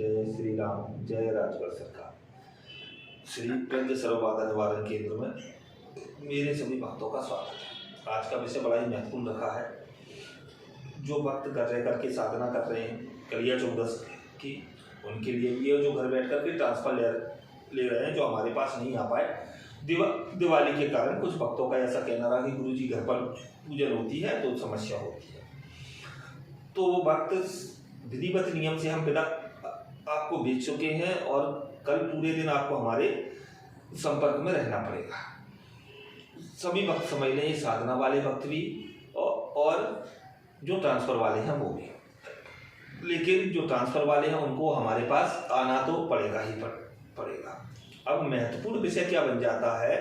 जय श्री राम, जय राजगढ़ सरकार। श्री प्रज्ञ सर्वबाधा निवारण केंद्र में मेरे सभी भक्तों का स्वागत है। आज का विषय बड़ा ही महत्वपूर्ण रखा है। जो भक्त घर रह करके साधना कर रहे हैं कलिया चौदस की, उनके लिए भी है। जो घर बैठ करके ट्रांसफर ले रहे हैं, जो हमारे पास नहीं आ पाए दिवाली के कारण, कुछ भक्तों का ऐसा कहना रहा कि गुरुजी घर पर पूजन होती है तो समस्या होती है, तो वो भक्त विधिवत नियम से हम बिना आपको भेज चुके हैं और कल पूरे दिन आपको हमारे संपर्क में रहना पड़ेगा। सभी भक्त समझ लें, ये साधना वाले भक्त भी और जो ट्रांसफर वाले हैं वो भी। लेकिन जो ट्रांसफर वाले हैं उनको हमारे पास आना तो पड़ेगा ही पड़ेगा। अब महत्वपूर्ण विषय क्या बन जाता है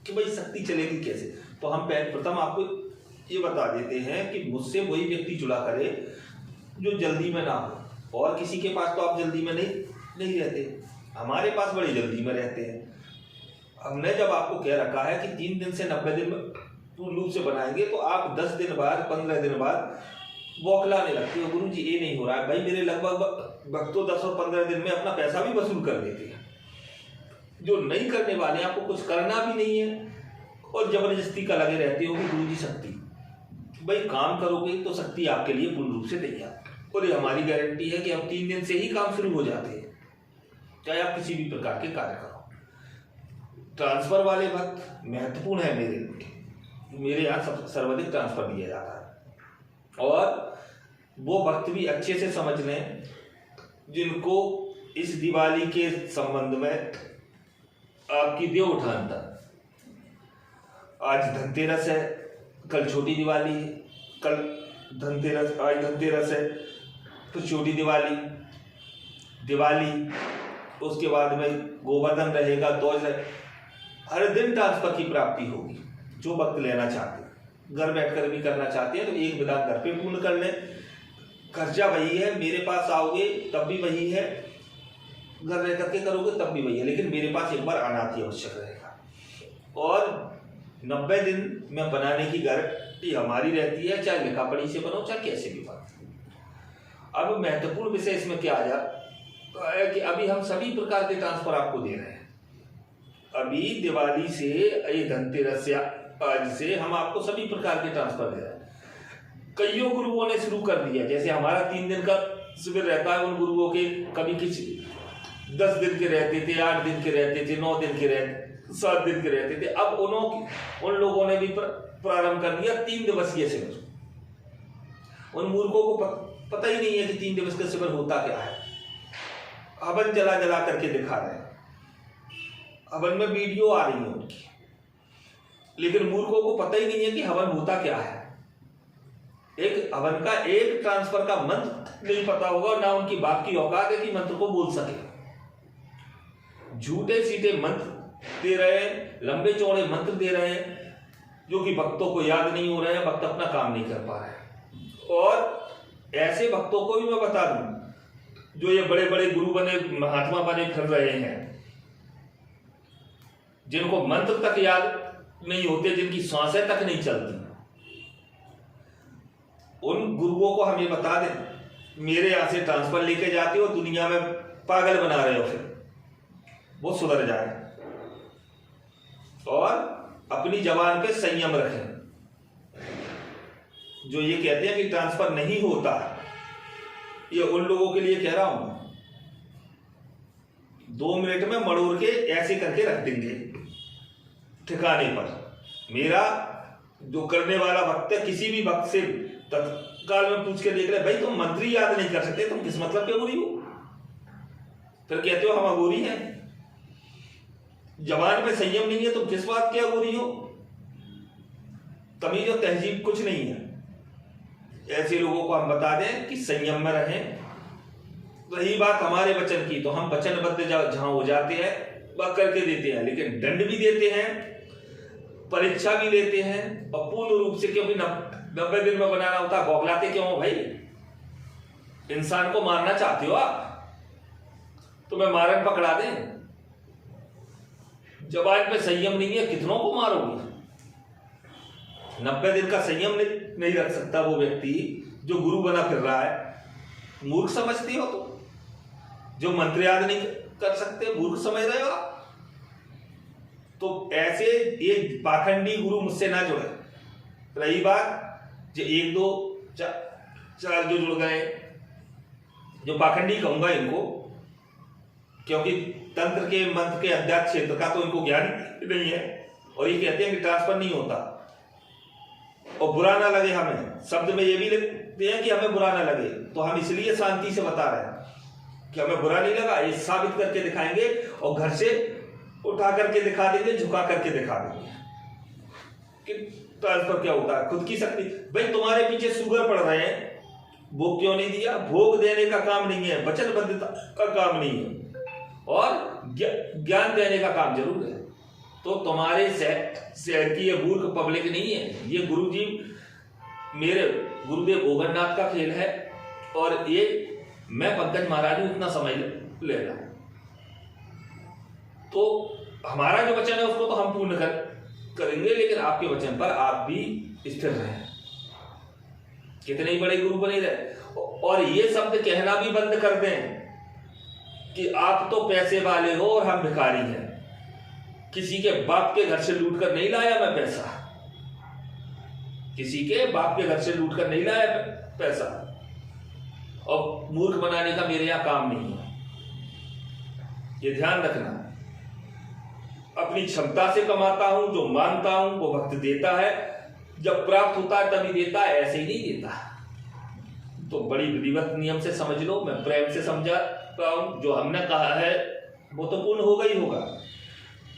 कि भाई शक्ति चलेगी कैसे। तो हम प्रथम आपको ये बता देते हैं कि मुझसे वही व्यक्ति जुड़ा करे जो जल्दी में ना हो। और किसी के पास तो आप जल्दी में नहीं रहते, हमारे पास बड़ी जल्दी में रहते हैं। हमने जब आपको कह रखा है कि 3 दिन से 90 दिन में पूर्ण रूप से बनाएंगे, तो आप 10 दिन बाद 15 दिन बाद बौखलाने लगते हो, गुरु जी ये नहीं हो रहा है। भाई मेरे लगभग भक्तों 10 और 15 दिन में अपना पैसा भी वसूल कर देते हैं। जो नहीं करने वाले आपको कुछ करना भी नहीं है और जबरदस्ती का लगे रहते हो कि गुरु जी शक्ति, भाई काम करोगे तो शक्ति आपके लिए पूर्ण रूप से तैयार। और ये हमारी गारंटी है कि हम 3 दिन से ही काम शुरू हो जाते हैं, चाहे आप किसी भी प्रकार के कार्य करो। ट्रांसफर वाले भक्त महत्वपूर्ण है मेरे यहाँ सर्वाधिक ट्रांसफर दिया जाता है। और वो भक्त भी अच्छे से समझ लें जिनको इस दिवाली के संबंध में आपकी देव उठान था। आज धनतेरस है, कल छोटी दिवाली है, कल धनतेरस, आज धनतेरस है तो छोटी दिवाली, उसके बाद में गोवर्धन रहेगा, ध्वज है। हर दिन ट्रांसफर की प्राप्ति होगी। जो भक्त लेना चाहते हैं, घर बैठकर भी करना चाहते हैं तो एक विधान घर पे पूर्ण कर लें। खर्चा वही है, मेरे पास आओगे तब भी वही है, घर रह करके करोगे तब भी वही है, लेकिन मेरे पास एक बार आना ही आवश्यक रहेगा। और 90 दिन में बनाने की गारंटी हमारी रहती है, चाहे लिखा पढ़ी से बनो चाहे कैसे भी बनो। अब महत्वपूर्ण विषय इसमें क्या आ जाता है कि अभी हम सभी प्रकार के ट्रांसफर आपको दे रहे हैं। अभी दिवाली से, ये धनतेरस से, आज से हम आपको सभी प्रकार के ट्रांसफर दे रहे हैं। कईयों गुरुओं ने शुरू कर दिया, जैसे हमारा 3 दिन का शिविर रहता है, उन गुरुओं के कभी किसी 10 दिन के रहते थे, 8 दिन के रहते थे, 9 दिन के रहते, 7 दिन के रहते थे। अब उन लोगों ने भी प्रारंभ कर दिया 3 दिवसीय शिविर। उन मूर्खों को पता ही नहीं है कि 3 दिवस का शिविर होता क्या है। हवन जला करके दिखा रहे हैं, हवन में वीडियो आ रही है उनकी, लेकिन मूर्खों को पता ही नहीं है कि हवन होता क्या है। एक हवन का एक ट्रांसफर का मंत्र नहीं पता होगा, ना उनकी बाप की औकात है कि मंत्र को बोल सके। झूठे सीधे मंत्र दे रहे हैं, लंबे चौड़े मंत्र दे रहे हैं, जो कि भक्तों को याद नहीं हो रहे हैं, भक्त अपना काम नहीं कर पा रहे हैं। और ऐसे भक्तों को भी मैं बता दूं, जो ये बड़े बड़े गुरु बने, महात्मा बने फिर रहे हैं, जिनको मंत्र तक याद नहीं होते, जिनकी सांसें तक नहीं चलती, उन गुरुओं को हम ये बता दें, मेरे यहां से ट्रांसफर लेके जाते हो, दुनिया में पागल बना रहे हो, फिर वो सुधर जाए और अपनी जबान पे संयम रखें। जो ये कहते हैं कि ट्रांसफर नहीं होता, ये उन लोगों के लिए कह रहा हूं। 2 मिनट में मड़ोड़ के ऐसे करके रख देंगे ठिकाने पर। मेरा जो करने वाला भक्त है, किसी भी भक्त से तत्काल में पूछ के देख रहे, भाई तुम मंत्र ही याद नहीं कर सकते, तुम किस मतलब के अघोरी हो? फिर कहते हो हम अघोरी हैं। जबान में संयम नहीं है, तुम किस बात के अघोरी हो? तमीज और तहजीब कुछ नहीं है। ऐसे लोगों को हम बता दें कि संयम में रहें। रही बात हमारे वचन की, तो हम वचनबद्ध जहां हो जाते हैं वह करके देते हैं, लेकिन दंड भी देते हैं, परीक्षा भी लेते हैं, और पूर्ण रूप से, क्योंकि 90 दिन में बनाना होता है। बौखलाते क्यों हो भाई? इंसान को मारना चाहते हो आप? तुम्हें मारन पकड़ा दें? जबान पे संयम नहीं है, कितनों को मारोगे? 90 दिन का संयम नहीं रख सकता वो व्यक्ति जो गुरु बना फिर रहा है। मूर्ख समझते हो तो जो मंत्र याद नहीं कर सकते, मूर्ख समझ रहे हो आप? तो ऐसे ये पाखंडी गुरु मुझसे ना जुड़े। रही बात जो 1 2 4 जो जुड़ गए, जो पाखंडी कहूंगा इनको, क्योंकि तंत्र के मंत्र के अध्यात्म क्षेत्र का तो इनको ज्ञान नहीं है, और ये कहते हैं कि ट्रांसफर नहीं होता और बुरा ना लगे हमें। शब्द में ये भी लिखते हैं कि हमें बुरा ना लगे, तो हम इसलिए शांति से बता रहे हैं कि हमें बुरा नहीं लगा, ये साबित करके दिखाएंगे और घर से उठा करके दिखा देंगे, झुका करके दिखा देंगे कि ट्रांसफर क्या होता है। खुद की शक्ति, भाई तुम्हारे पीछे शुगर पड़ रहे हैं, भोग क्यों नहीं दिया? भोग देने का काम नहीं है, वचनबद्धता का काम नहीं है, और ज्ञान देने का काम जरूर है। तो तुम्हारे शहर की ये मूर्ख पब्लिक नहीं है, ये गुरुजी मेरे गुरुदेव गोगरनाथ का खेल है, और ये मैं पंकज महाराज हूं, इतना समझ लेना। तो हमारा जो वचन है उसको तो हम पूर्ण करेंगे, लेकिन आपके वचन पर आप भी स्थिर रहें। कितने ही बड़े गुरु बने रहे, और ये शब्द कहना भी बंद कर दें कि आप तो पैसे वाले हो और हम भिखारी हैं। किसी के बाप के घर से लूट कर नहीं लाया मैं पैसा, किसी के बाप के घर से लूट कर नहीं लाया पैसा, और मूर्ख बनाने का मेरे यहां काम नहीं है। ये ध्यान रखना। अपनी क्षमता से कमाता हूं, जो मानता हूं वो भक्त देता है, जब प्राप्त होता है तभी देता है, ऐसे ही नहीं देता। तो बड़ी विधिवत नियम से समझ लो, मैं प्रेम से समझा रहा हूं। जो हमने कहा है वो तो पूर्ण होगा ही होगा,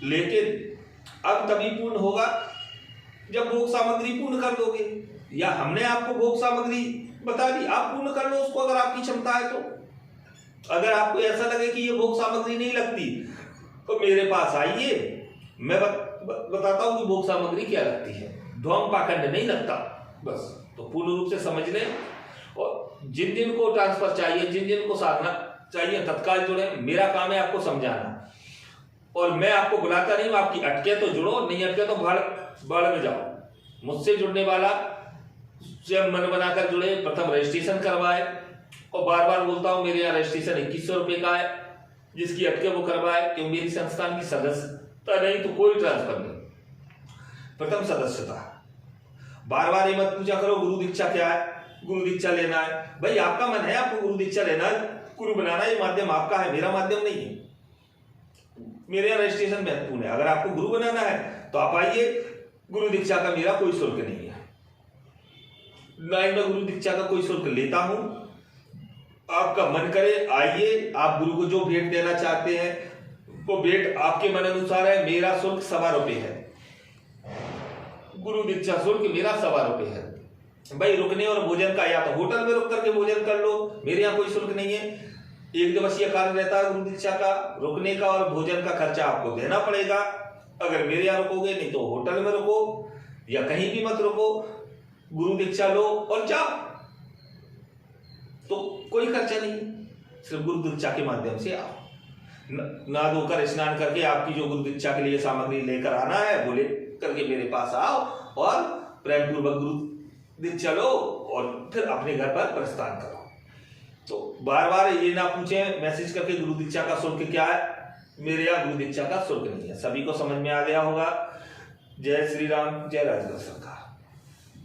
लेकिन अब तभी पूर्ण होगा जब भोग सामग्री पूर्ण कर दोगे, या हमने आपको भोग सामग्री बता दी, आप पूर्ण कर लो उसको अगर आपकी क्षमता है तो। अगर आपको ऐसा लगे कि ये भोग सामग्री नहीं लगती तो मेरे पास आइए, मैं बताता हूं कि भोग सामग्री क्या लगती है। ढोंग पाखंड नहीं लगता, बस। तो पूर्ण रूप से समझ लें, और जिन जिन को ट्रांसफर चाहिए, जिन जिन को साधना चाहिए, तत्काल जुड़े। मेरा काम है आपको समझाना, और मैं आपको बुलाता नहीं हूं। आपकी अटके तो जुड़ो, नहीं अटके तो बाढ़ में जाओ। मुझसे जुड़ने वाला स्वयं मन बनाकर जुड़े, प्रथम रजिस्ट्रेशन करवाए, और बार बार बोलता हूं मेरे यहाँ रजिस्ट्रेशन 2100 रुपये का है, जिसकी अटके वो करवाए, क्योंकि मेरी संस्थान की सदस्यता नहीं तो कोई ट्रांसफर नहीं। प्रथम सदस्यता। बार बार ये मत पूछा करो गुरु दीक्षा क्या है, गुरु दीक्षा लेना है। भाई आपका मन है, आपको गुरु दीक्षा लेना है, गुरु बनाना, ये माध्यम आपका है, मेरा माध्यम नहीं है। मेरे यहाँ रजिस्ट्रेशन महत्वपूर्ण है। अगर आपको गुरु बनाना है तो आप आइए, गुरु दीक्षा का मेरा कोई शुल्क नहीं है, ना ही मैं गुरु दीक्षा का कोई शुल्क लेता हूं। आपका मन करे आइए, आप गुरु को जो भेंट देना चाहते हैं वो भेंट आपके मन अनुसार है। मेरा शुल्क 1.25 रुपये है, गुरु दीक्षा शुल्क मेरा 1.25 रुपये है। भाई रुकने और भोजन का, या तो होटल में रुक करके भोजन कर लो, मेरे यहाँ कोई शुल्क नहीं है। 1 दिवसीय कार्य रहता है गुरु दीक्षा का, रुकने का और भोजन का खर्चा आपको देना पड़ेगा अगर मेरे यहाँ रुकोगे, नहीं तो होटल में रुको या कहीं भी मत रुको, गुरु दीक्षा लो और जाओ, तो कोई खर्चा नहीं, सिर्फ गुरु दीक्षा के माध्यम से आओ। ना धोकर स्नान करके आपकी जो गुरु दीक्षा के लिए सामग्री लेकर आना है वो ले करके मेरे पास आओ, और प्रेम पूर्वक गुरु दीक्षा लो, और फिर अपने घर पर प्रस्थान करो। तो बार बार ये ना पूछें मैसेज करके गुरु दीक्षा का शुल्क क्या है, मेरे यहाँ गुरु दीक्षा का शुल्क नहीं है। सभी को समझ में आ गया होगा। जय श्री राम, जय राजगुरु सरकार।